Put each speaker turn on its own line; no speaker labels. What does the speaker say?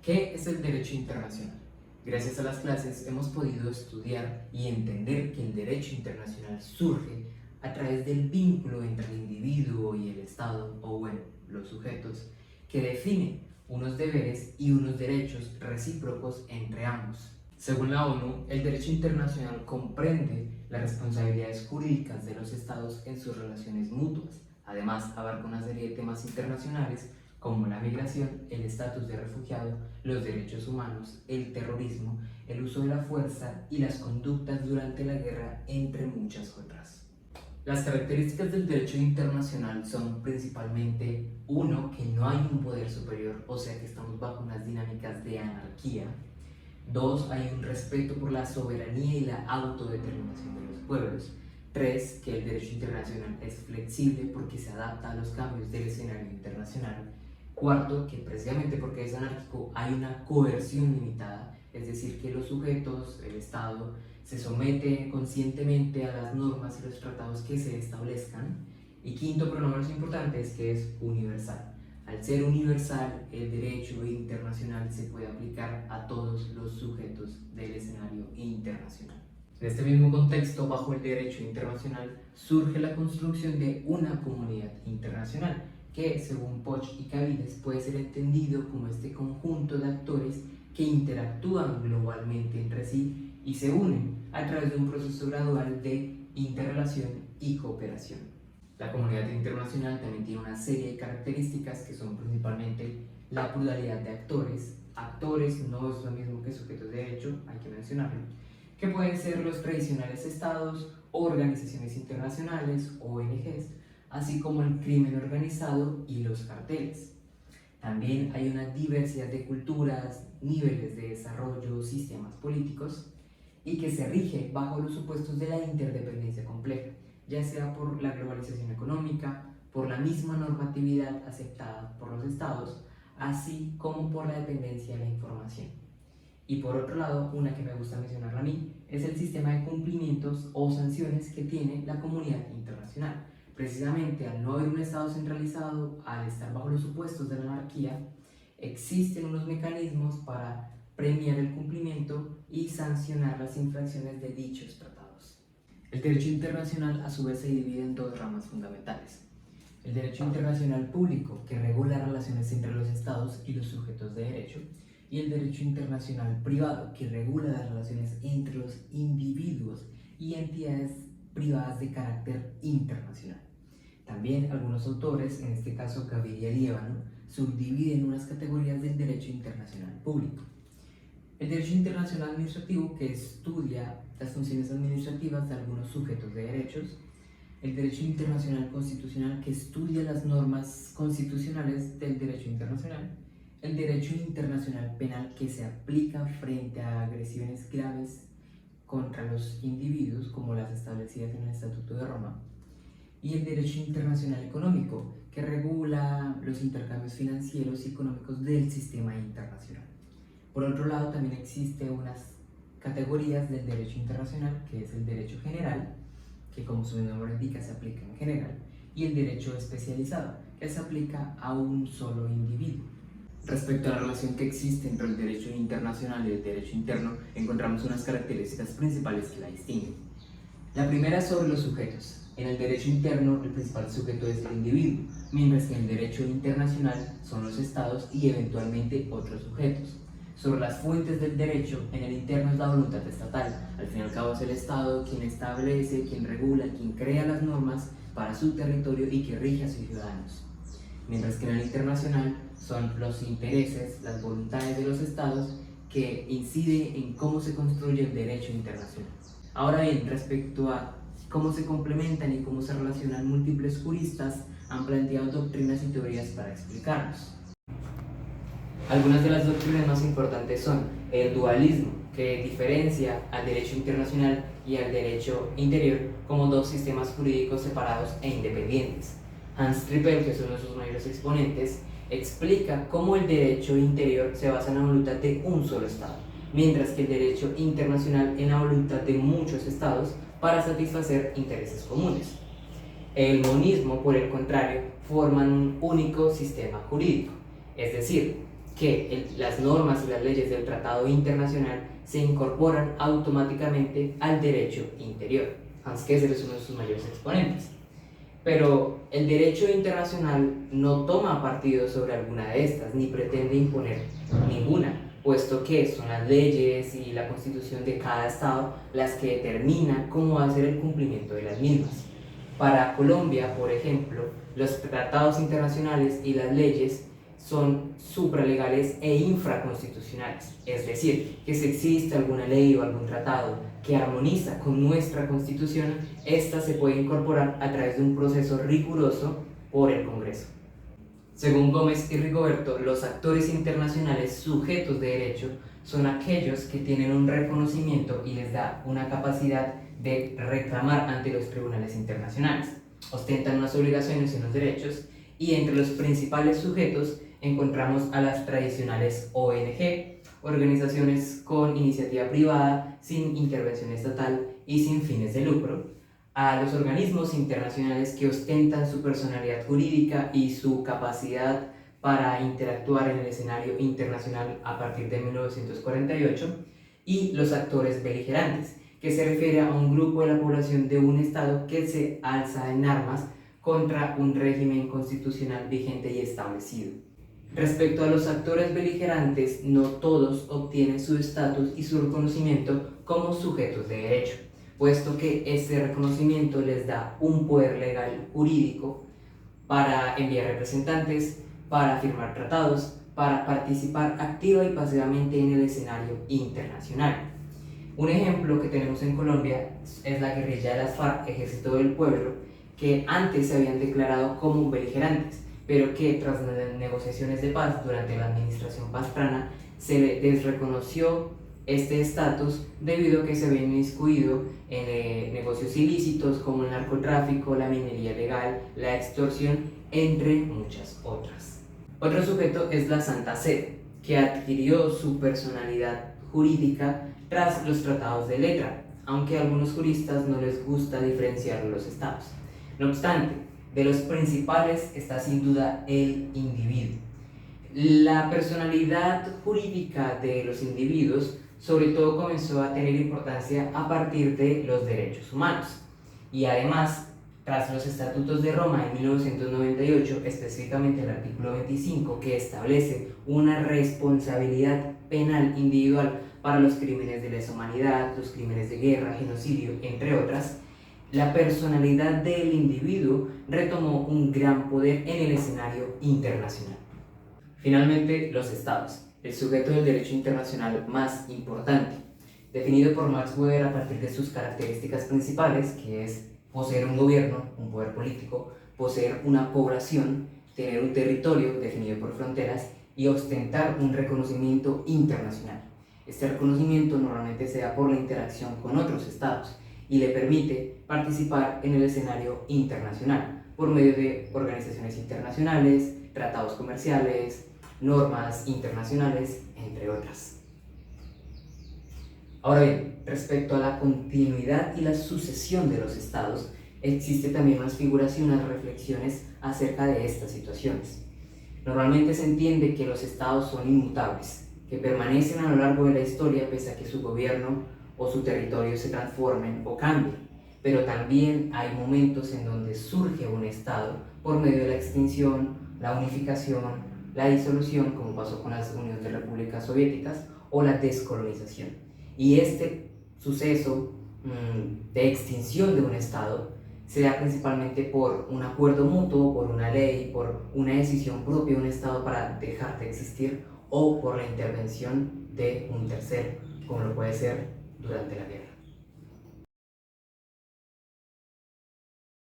¿Qué es el derecho internacional? Gracias a las clases hemos podido estudiar y entender que el derecho internacional surge a través del vínculo entre el individuo y el Estado, o bueno, los sujetos, que define unos deberes y unos derechos recíprocos entre ambos. Según la ONU, el derecho internacional comprende las responsabilidades jurídicas de los estados en sus relaciones mutuas. Además, abarca una serie de temas internacionales como la migración, el estatus de refugiado, los derechos humanos, el terrorismo, el uso de la fuerza y las conductas durante la guerra, entre muchas otras. Las características del derecho internacional son principalmente, uno, que no hay un poder superior, o sea que estamos bajo unas dinámicas de anarquía. Dos, hay un respeto por la soberanía y la autodeterminación de los pueblos. Tres, que el derecho internacional es flexible porque se adapta a los cambios del escenario internacional. Cuarto, que precisamente porque es anárquico hay una coerción limitada, es decir, que los sujetos, el Estado, se somete conscientemente a las normas y los tratados que se establezcan. Y quinto, pero no menos importante, es que es universal. Al ser universal, el derecho internacional se puede aplicar a todos los sujetos del escenario internacional. En este mismo contexto, bajo el derecho internacional, surge la construcción de una comunidad internacional, que, según Poch y Cavides, puede ser entendido como este conjunto de actores que interactúan globalmente entre sí y se unen a través de un proceso gradual de interrelación y cooperación. La comunidad internacional también tiene una serie de características que son principalmente la pluralidad de actores. Actores no es lo mismo que sujetos de derecho, hay que mencionarlo, que pueden ser los tradicionales estados, organizaciones internacionales, ONGs, así como el crimen organizado y los carteles. También hay una diversidad de culturas, niveles de desarrollo, sistemas políticos, y que se rige bajo los supuestos de la interdependencia compleja, ya sea por la globalización económica, por la misma normatividad aceptada por los estados, así como por la dependencia de la información. Y por otro lado, una que me gusta mencionar a mí, es el sistema de cumplimientos o sanciones que tiene la comunidad internacional. Precisamente al no haber un Estado centralizado, al estar bajo los supuestos de la anarquía, existen unos mecanismos para premiar el cumplimiento y sancionar las infracciones de dichos tratados. El derecho internacional a su vez se divide en dos ramas fundamentales. El derecho internacional público, que regula las relaciones entre los estados y los sujetos de derecho, y el derecho internacional privado, que regula las relaciones entre los individuos y entidades privadas de carácter internacional. También algunos autores, en este caso Gaviria y Líbano, subdividen unas categorías del derecho internacional público. El derecho internacional administrativo, que estudia las funciones administrativas de algunos sujetos de derechos. El derecho internacional constitucional, que estudia las normas constitucionales del derecho internacional. El derecho internacional penal, que se aplica frente a agresiones graves contra los individuos, como las establecidas en el Estatuto de Roma. Y el derecho internacional económico, que regula los intercambios financieros y económicos del sistema internacional. Por otro lado, también existen unas categorías del derecho internacional, que es el derecho general, que como su nombre indica se aplica en general, y el derecho especializado, que se aplica a un solo individuo. Respecto a la relación que existe entre el derecho internacional y el derecho interno, encontramos unas características principales que la distinguen. La primera es sobre los sujetos. En el derecho interno, el principal sujeto es el individuo, mientras que en el derecho internacional son los estados y eventualmente otros sujetos. Sobre las fuentes del derecho, en el interno es la voluntad estatal. Al fin y al cabo es el Estado quien establece, quien regula, quien crea las normas para su territorio y que rige a sus ciudadanos. Mientras que en el internacional son los intereses, las voluntades de los estados que inciden en cómo se construye el derecho internacional. Ahora bien, respecto a cómo se complementan y cómo se relacionan, múltiples juristas han planteado doctrinas y teorías para explicarlos. Algunas de las doctrinas más importantes son el dualismo, que diferencia al derecho internacional y al derecho interior como dos sistemas jurídicos separados e independientes. Hans Trippel, que es uno de sus mayores exponentes, explica cómo el derecho interior se basa en la voluntad de un solo Estado, mientras que el derecho internacional en la voluntad de muchos Estados para satisfacer intereses comunes. El monismo, por el contrario, forman un único sistema jurídico, es decir, que las normas y las leyes del tratado internacional se incorporan automáticamente al derecho interior. Hans Kessel es uno de sus mayores exponentes. Pero el derecho internacional no toma partido sobre alguna de estas, ni pretende imponer ninguna, puesto que son las leyes y la constitución de cada estado las que determinan cómo va a ser el cumplimiento de las mismas. Para Colombia, por ejemplo, los tratados internacionales y las leyes son supralegales e infraconstitucionales, es decir, que si existe alguna ley o algún tratado que armoniza con nuestra constitución, esta se puede incorporar a través de un proceso riguroso por el Congreso. Según Gómez y Rigoberto, los actores internacionales sujetos de derecho son aquellos que tienen un reconocimiento y les da una capacidad de reclamar ante los tribunales internacionales, ostentan unas obligaciones y unos derechos, y entre los principales sujetos encontramos a las tradicionales ONG, organizaciones con iniciativa privada, sin intervención estatal y sin fines de lucro, a los organismos internacionales que ostentan su personalidad jurídica y su capacidad para interactuar en el escenario internacional a partir de 1948, y los actores beligerantes, que se refiere a un grupo de la población de un estado que se alza en armas contra un régimen constitucional vigente y establecido. Respecto a los actores beligerantes, no todos obtienen su estatus y su reconocimiento como sujetos de derecho, puesto que este reconocimiento les da un poder legal jurídico para enviar representantes, para firmar tratados, para participar activa y pasivamente en el escenario internacional. Un ejemplo que tenemos en Colombia es la guerrilla de las FARC, Ejército del Pueblo, que antes se habían declarado como beligerantes, pero que tras las negociaciones de paz durante la administración Pastrana se les reconoció este estatus debido a que se habían inmiscuido en negocios ilícitos como el narcotráfico, la minería ilegal, la extorsión, entre muchas otras. Otro sujeto es la Santa Sede, que adquirió su personalidad jurídica tras los tratados de letra, aunque a algunos juristas no les gusta diferenciar los estados. No obstante, de los principales está sin duda el individuo. La personalidad jurídica de los individuos sobre todo comenzó a tener importancia a partir de los derechos humanos, y además, tras los Estatutos de Roma en 1998, específicamente el artículo 25, que establece una responsabilidad penal individual para los crímenes de lesa humanidad, los crímenes de guerra, genocidio, entre otras, la personalidad del individuo retomó un gran poder en el escenario internacional. Finalmente, los estados, el sujeto del derecho internacional más importante, definido por Max Weber a partir de sus características principales, que es poseer un gobierno, un poder político, poseer una población, tener un territorio definido por fronteras y ostentar un reconocimiento internacional. Este reconocimiento normalmente se da por la interacción con otros estados y le permite participar en el escenario internacional por medio de organizaciones internacionales, tratados comerciales, normas internacionales, entre otras. Ahora bien, respecto a la continuidad y la sucesión de los estados, existe también unas figuras y unas reflexiones acerca de estas situaciones. Normalmente se entiende que los estados son inmutables, que permanecen a lo largo de la historia pese a que su gobierno o su territorio se transformen o cambien, pero también hay momentos en donde surge un estado por medio de la extinción, la unificación, la disolución, como pasó con las Unión de Repúblicas Soviéticas, o la descolonización. Y este suceso de extinción de un estado se da principalmente por un acuerdo mutuo, por una ley, por una decisión propia de un estado para dejar de existir, o por la intervención de un tercero, como lo puede ser durante la guerra.